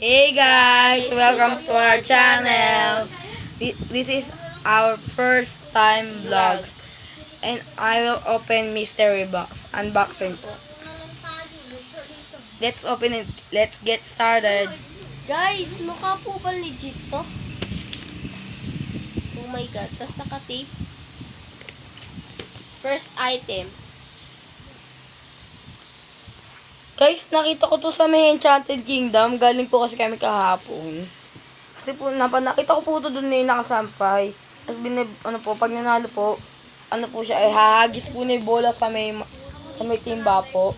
Hey guys, welcome to our channel. This is our first time vlog. And I will open mystery box. Unboxing po. Let's open it. Let's get started. Guys, mukha po ba legit to? Oh my god, tas naka-tape. First item. Guys, nakita ko to sa may Enchanted Kingdom. Galing po kasi kami kahapon. Kasi po, nakita ko po ito doon na nakasampay. Tapos pag nanalo po, siya, hahagis po na yung bola sa may timba po.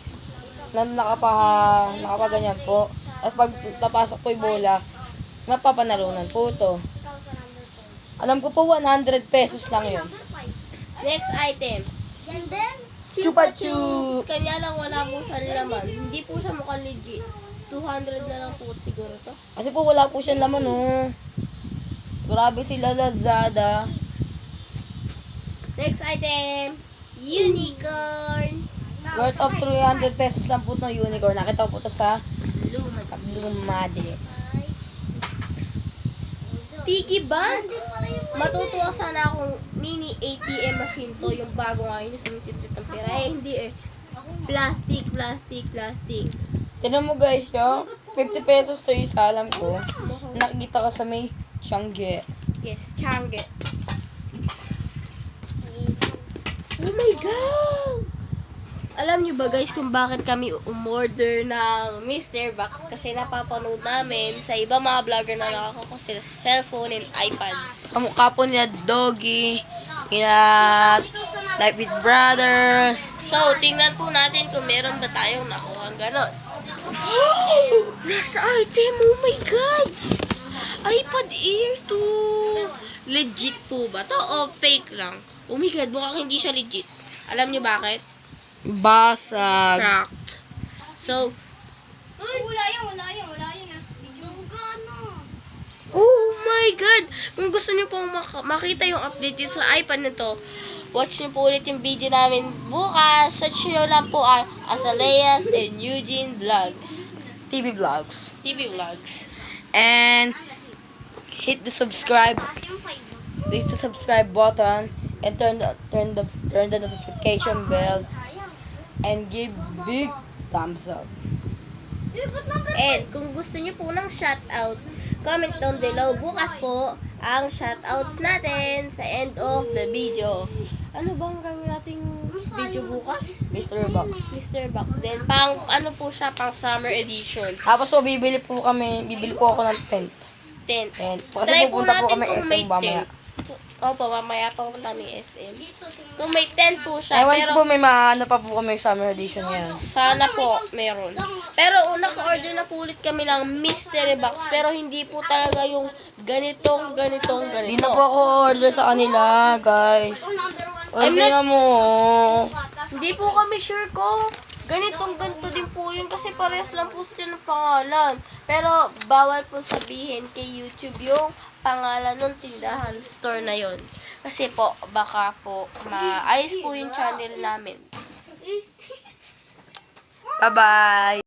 Nakapaganyan po. Tapos pag napasok po yung bola, mapapanalunan po ito. Alam ko po, 100 pesos lang yun. Next item. Chupa Chupa Chups. Kanya lang wala po siya laman. Hindi po siya mukhang legit. 200 na lang po siguro to. Kasi po wala po siyang laman, oh. Grabe sila, Lazada. Next item. Unicorn. Worth of 300 pesos lang po itong unicorn. Nakita ko po ito sa Blue Magic. Piggy bank. Matutuwa sana akong mini ATM machine to. Yung bago ngayon, yung sumisipsip ng pera. Hindi eh. Plastic. Tignan mo guys, yo. 50 pesos to isa, alam ko. Nakikita ko sa may Shanghai. Yes, Changi. Oh my God! Alam niyo ba guys kung bakit kami umorder ng Mr. Box? Kasi napapanood namin sa ibang mga vlogger na nakakakuha sila sa cellphone and iPads. Kamukha po nila Doggy, nila Life with Brothers. So, tingnan po natin kung meron ba tayong nakuha gano'n. Nasa item! Oh my God! iPad Air 2! Legit po ba to o fake lang? Oh my God, mukhang hindi siya legit. Alam niyo bakit? Basag. Cracked. So, Wala yan ah. oh my God! Kung gusto niyo pong makita yung update dito sa iPad nito, watch niyo po ulit yung video namin bukas. Search niyo lang po ang Azaleas and Eugene Vlogs. TV vlogs. TV Vlogs. And hit the subscribe button and turn the notification bell and give big thumbs up. And kung gusto niyo po ng shoutout, comment down below. Bukas po ang shoutouts natin sa end of the video. Ano bang gagawin nating video bukas? Mystery box. Mr. Box. Then, ano po siya, pang summer edition. Tapos po, bibili po ako ng tent. Tent. And kasi Try po pupunta po natin kami kung SM may mamaya. tent. Opo, mamaya pa punta kami SM. Kung may tent po siya, Ewan pero po, may maano pa po kami summer edition yan. sana po meron. Pero naka-order na po ulit kami ng mystery box, pero hindi po talaga yung ganitong. Hindi na po ako order sa kanila, guys. I'm Kasi not- nga mo, Hindi po kami sure kung ganito din po yun kasi parehas lang po sila ng pangalan. Pero bawal po sabihin kay YouTube yung pangalan ng tindahan store na yon. Kasi po baka po maayos po yung channel namin. bye-bye.